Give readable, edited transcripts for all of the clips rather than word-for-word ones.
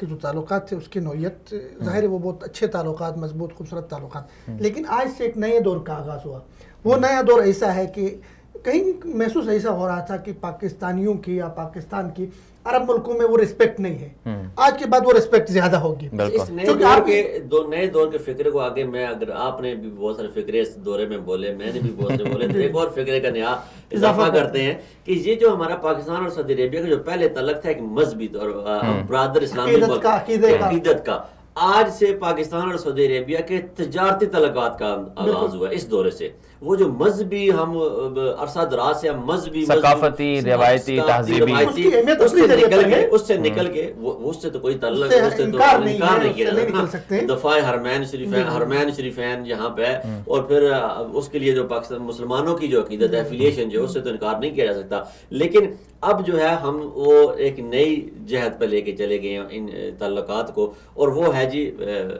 کے جو تعلقات تھے اس کی نوعیت ظاہر ہے وہ بہت اچھے تعلقات، مضبوط خوبصورت تعلقات، لیکن آج سے ایک نئے دور کا آغاز ہوا. وہ نیا دور ایسا ہے کہ کہیں محسوس ایسا ہو رہا تھا کہ پاکستانیوں کی یا پاکستان کی عرب ملکوں میں وہ رسپیکٹ نہیں ہے. آج کے بعد وہ رسپیکٹ زیادہ ہوگی. اس نئے دور کے فکرے کو آگے میں اگر آپ نے بھی بہت سارے فکرے اس دورے میں بولے، میں نے بھی بہت سارے بولے، تو ایک اور فکرے کا نیا اضافہ کرتے ہیں کہ یہ جو ہمارا پاکستان اور سعودی عربیہ کا جو پہلے تعلق تھا ایک مذہبی اور برادر اسلامی عقیدت کا، آج سے پاکستان اور سعودی عربیہ کے تجارتی تعلقات کا آغاز ہوا ہے. اس دورے سے وہ جو مذہبی ہم عرصہ دراز سے ہم مذہبی ثقافتی روایتی تہذیبی اس سے نکل کے اس سے تو کوئی تعلق، اس سے تو انکار نہیں کیا جا سکتا. دفاع حرمین شریفین یہاں پہ، اور پھر اس کے لیے جو پاکستان مسلمانوں کی جو عقیدت ہے ایفیلیشن جو، اس سے تو انکار نہیں کیا جا سکتا. لیکن اب جو ہے ہم وہ ایک نئی جہت پہ لے کے چلے گئے ہیں ان تعلقات کو، اور وہ ہے جی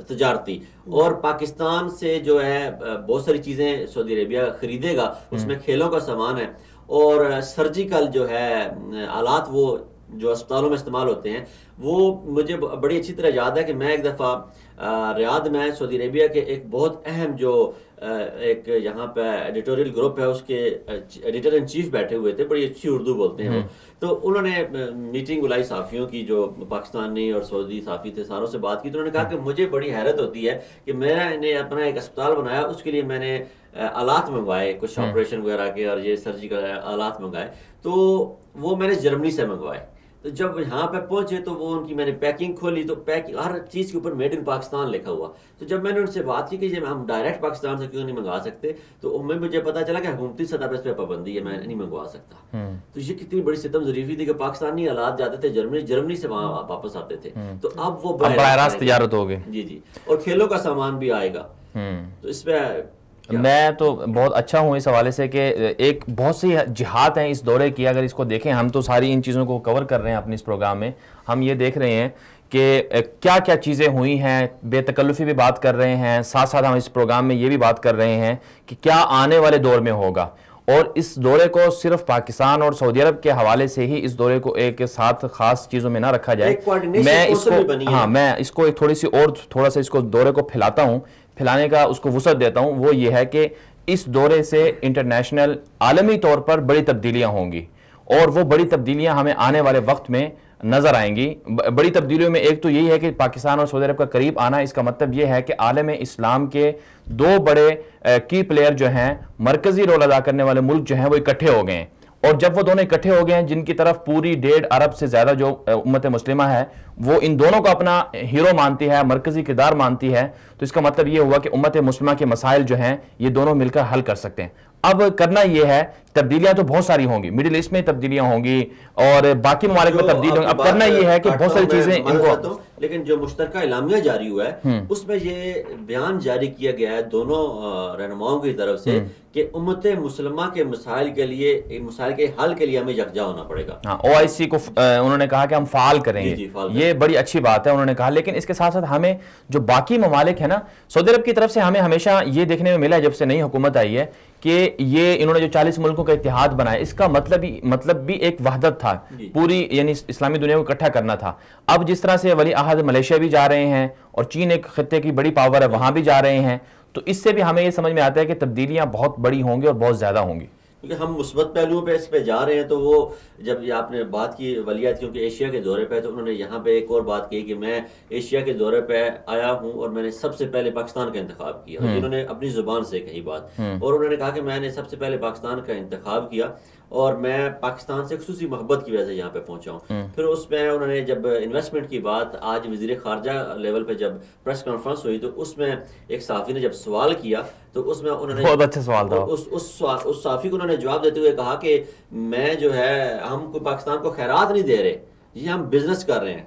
تجارتی. اور پاکستان سے جو ہے بہت ساری چیزیں سعودی عربیہ خریدے گا، اس میں کھیلوں کا سامان ہے، اور سرجیکل جو ہے آلات وہ جو اسپتالوں میں استعمال ہوتے ہیں. وہ مجھے بڑی اچھی طرح یاد ہے کہ میں ایک دفعہ ریاض میں سعودی عربیہ کے ایک بہت اہم جو ایک یہاں پہ ایڈیٹوریل گروپ ہے، اس کے ایڈیٹر ان چیف بیٹھے ہوئے تھے، بڑی اچھی اردو بولتے ہیں وہ. تو انہوں نے میٹنگ بلائی صحافیوں کی، جو پاکستانی اور سعودی صحافی تھے، ساروں سے بات کی. تو انہوں نے کہا کہ مجھے بڑی حیرت ہوتی ہے کہ میں نے اپنا ایک اسپتال بنایا، اس کے لیے میں نے آلات منگوائے، کچھ آپریشن وغیرہ کے اور یہ سرجیکل آلات منگائے، تو وہ میں نے جرمنی سے منگوائے. تو جب یہاں پہ پہنچے تو وہ ان کی میں نے پیکنگ کھولی، تو ہر چیز کے اوپر میڈ ان پاکستان لکھا ہوا. تو جب میں نے ان سے بات کی کہ جب ہم ڈائریکٹ پاکستان سے کیوں نہیں منگوا سکتے، تو مجھے پتا چلا کہ حکومتی سطح پہ اس پہ پابندی ہے، میں نہیں منگوا سکتا. تو یہ کتنی بڑی ستم ظریفی تھی کہ پاکستانی آلات جاتے تھے جرمنی سے وہاں واپس آتے تھے. تو اب وہ براہ راست تجارت ہو گئی. جی، اور کھیلوں کا سامان بھی آئے گا. تو اس پہ میں تو بہت اچھا ہوں اس حوالے سے کہ ایک بہت سی جہات ہیں اس دورے کی. اگر اس کو دیکھیں، ہم تو ساری ان چیزوں کو کور کر رہے ہیں اپنے اس پروگرام میں. ہم یہ دیکھ رہے ہیں کہ کیا کیا چیزیں ہوئی ہیں، بے تکلفی بھی بات کر رہے ہیں، ساتھ ساتھ ہم اس پروگرام میں یہ بھی بات کر رہے ہیں کہ کیا آنے والے دور میں ہوگا. اور اس دورے کو صرف پاکستان اور سعودی عرب کے حوالے سے ہی اس دورے کو ایک ساتھ خاص چیزوں میں نہ رکھا جائے. میں اس کو ایک تھوڑا سا اس کو دورے کو پھیلاتا ہوں، پھیلانے کا اس کو وسعت دیتا ہوں. وہ یہ ہے کہ اس دورے سے انٹرنیشنل عالمی طور پر بڑی تبدیلیاں ہوں گی، اور وہ بڑی تبدیلیاں ہمیں آنے والے وقت میں نظر آئیں گی. بڑی تبدیلیوں میں ایک تو یہی ہے کہ پاکستان اور سعودی عرب کا قریب آنا. اس کا مطلب یہ ہے کہ عالم اسلام کے دو بڑے کی پلیئر جو ہیں، مرکزی رول ادا کرنے والے ملک جو ہیں، وہ اکٹھے ہو گئے ہیں. اور جب وہ دونوں اکٹھے ہو گئے ہیں، جن کی طرف پوری 1.5 ارب سے زیادہ جو امت مسلمہ ہے وہ ان دونوں کو اپنا ہیرو مانتی ہے، مرکزی کردار مانتی ہے، تو اس کا مطلب یہ ہوا کہ امت مسلمہ کے مسائل جو ہیں یہ دونوں مل کر حل کر سکتے ہیں. اب کرنا یہ ہے، تبدیلیاں تو بہت ساری ہوں گی، مڈل ایسٹ میں تبدیلیاں ہوں گی اور باقی ممالک میں تبدیلی ہوں گی. اب کرنا یہ ہے کہ بہت ساری چیزیں ان کو، لیکن جو مشترکہ اعلامیہ جاری ہوا ہے اس میں یہ بیان جاری کیا گیا ہے دونوں رہنماؤں کی طرف سے کہ امت مسلمہ کے مسائل کے حل کے لیے ہمیں یکجا ہونا پڑے گا. OIC کو انہوں نے کہا کہ ہم فعال کریں گے. یہ بڑی اچھی بات ہے انہوں نے کہا. لیکن اس کے ساتھ ساتھ ہمیں جو باقی ممالک ہیں نا، سعودی عرب کی طرف سے ہمیں ہمیشہ یہ دیکھنے میں ملا ہے جب سے نئی حکومت آئی ہے کہ یہ انہوں نے جو 40 ملکوں کا اتحاد بنایا، اس کا مطلب بھی ایک وحدت تھا، پوری یعنی اسلامی دنیا کو اکٹھا کرنا تھا. اب جس طرح سے ولی عہد ملیشیا بھی جا رہے ہیں اور چین ایک خطے کی بڑی پاور ہے، وہاں بھی جا رہے ہیں، تو اس سے بھی ہمیں یہ سمجھ میں آتا ہے کہ تبدیلیاں بہت بڑی ہوں گی اور بہت زیادہ ہوں گی. کیونکہ ہم مثبت پہلوؤں پہ اس پہ جا رہے ہیں. تو وہ جب یہ آپ نے بات کی ولیعہد کیونکہ ایشیا کے دورے پہ، تو انہوں نے یہاں پہ ایک اور بات کی کہ میں ایشیا کے دورے پہ آیا ہوں اور میں نے سب سے پہلے پاکستان کا انتخاب کیا. انہوں نے اپنی زبان سے کہی بات، اور انہوں نے کہا کہ میں نے سب سے پہلے پاکستان کا انتخاب کیا اور میں پاکستان سے خصوصی محبت کی وجہ سے یہاں پہ پہنچا ہوں. پھر اس میں انہوں نے جب انویسٹمنٹ کی بات آج وزیر خارجہ لیول پہ جب پریس کانفرنس ہوئی، تو اس میں ایک صحافی نے جب سوال کیا تو اس میں انہوں نے بہت اچھا سوال تھا. اس صحافی کو انہوں نے جواب دیتے ہوئے کہا کہ میں جو ہے ہم کوئی پاکستان کو خیرات نہیں دے رہے، یہ ہم بزنس کر رہے ہیں،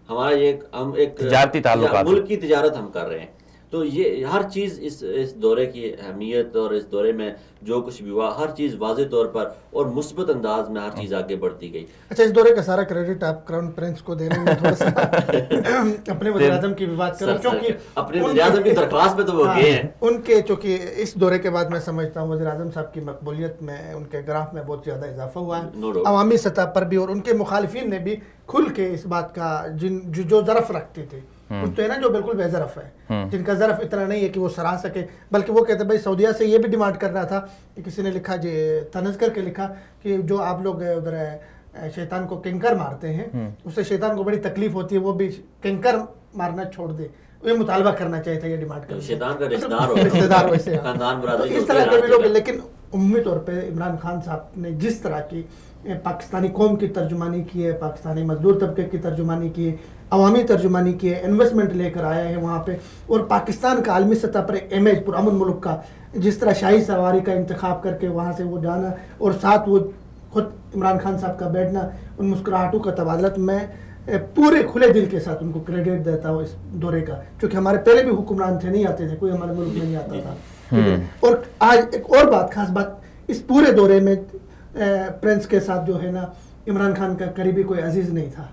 ہمارا یہ ہم ایک تجارتی تعلقات، ملک کی تجارت ہم کر رہے ہیں. تو یہ ہر چیز اس دورے کی اہمیت اور اس دورے میں جو کچھ بھی ہوا ہر چیز واضح طور پر اور مثبت انداز میں ہر چیز آگے بڑھتی گئی. اچھا اس دورے کا سارا کریڈٹ آپ کراؤن پرنس کو دے رہے ہیں, تھوڑا سا اپنے وزیر اعظم کی بھی بات کریں کیونکہ اپنے وزیر اعظظم کی درخواست پہ تو وہ گئے ہیں ان کے, چونکہ اس دورے کے بعد میں سمجھتا ہوں وزیر اعظم صاحب کی مقبولیت میں ان کے گراف میں بہت زیادہ اضافہ ہوا ہے عوامی سطح پر بھی, اور ان کے مخالفین نے بھی کھل کے اس بات کا جو ظرف رکھتے تھے کچھ تو ہے نا جو بالکل بے ظرف ہے, جن کا ظرف اتنا نہیں ہے کہ وہ سرا سکے, بلکہ وہ کہتے ہیں بھائی سعودیہ سے یہ بھی ڈیمانڈ کرنا تھا کہ کسی نے لکھا طنز کر کے لکھا کہ جو آپ لوگ ادھر شیطان کو کنکر مارتے ہیں اس سے شیطان کو بڑی تکلیف ہوتی ہے, وہ بھی کنکر مارنا چھوڑ دے, یہ مطالبہ کرنا چاہیے تھا, یہ ڈیمانڈ کرنا شیطان کا رشتہ دار ویسے خاندان برادری اس طرح کے بھی لوگ. لیکن عمومی طور پہ عمران خان صاحب نے جس طرح کی پاکستانی قوم کی ترجمانی کی ہے, پاکستانی مزدور طبقے کی ترجمانی کی ہے, عوامی ترجمانی کی ہے, انویسٹمنٹ لے کر آیا ہے وہاں پہ, اور پاکستان کا عالمی سطح پر امیج پرامن ملک کا, جس طرح شاہی سواری کا انتخاب کر کے وہاں سے وہ جانا اور ساتھ وہ خود عمران خان صاحب کا بیٹھنا, ان مسکراہٹوں کا تبادلہ, میں پورے کھلے دل کے ساتھ ان کو کریڈٹ دیتا ہوں اس دورے کا, کیونکہ ہمارے پہلے بھی حکمران تھے, نہیں آتے تھے, کوئی ہمارے ملک میں نہیں آتا تھا. اور آج ایک اور بات, خاص بات, اس پورے دورے میں پرنس کے ساتھ جو ہے نا عمران خان کا قریبی کوئی عزیز نہیں تھا,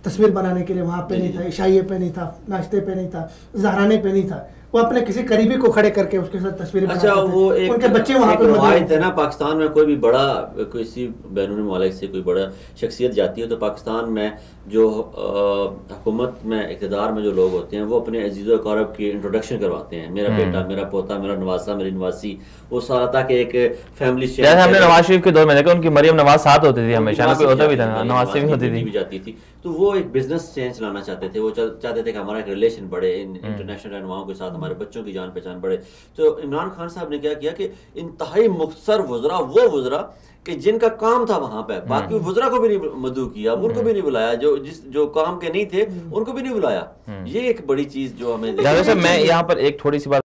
تصویر بنانے کے لیے وہاں پہ نہیں تھا, عشائیے پہ نہیں تھا, ناشتے پہ نہیں تھا, زہرانے پہ نہیں تھا, وہ اپنے کسی قریبی کو کھڑے کر کے اس کے ساتھ تصویر بناتے تھے. وہ ان کے بچے وہاں پہ روایت ہے نا, پاکستان میں کوئی بھی بڑا کسی بیرون ممالک سے کوئی بڑا شخصیت جاتی ہے تو پاکستان میں جو حکومت میں اقتدار میں جو لوگ ہوتے ہیں وہ اپنے عزیز و اقارب کی انٹروڈکشن کرواتے ہیں, میرا بیٹا, میرا پوتا, میرا نواسا, میری نواسی, وہ سارا تاکہ ایک فیملی سے. جیسے ہم نے نواز شریف کے دور میں دیکھا ان کی مریم نواز ساتھ ہوتی تھی ہمیشہ, کوئی ہوتا بھی تھا, نوازی بھی ہوتی تھی, جاتی تھی, تو وہ ایک بزنس چینج لانا چاہتے تھے, وہ چاہتے تھے کہ ہمارا ایک ریلیشن بڑھے انٹرنیشنل رہنماؤں کے ساتھ, ہمارے بچوں کی جان پہچان بڑھے. تو عمران خان صاحب نے کیا کیا کہ انتہائی مختصر وزراء, وہ وزراء کہ جن کا کام تھا وہاں پہ, باقی وزراء کو بھی نہیں مدعو کیا, ان کو بھی نہیں بلایا, جو کام کے نہیں تھے ان کو بھی نہیں بلایا. یہ ایک بڑی چیز جو ہمیں. میں یہاں پر ایک تھوڑی سی بات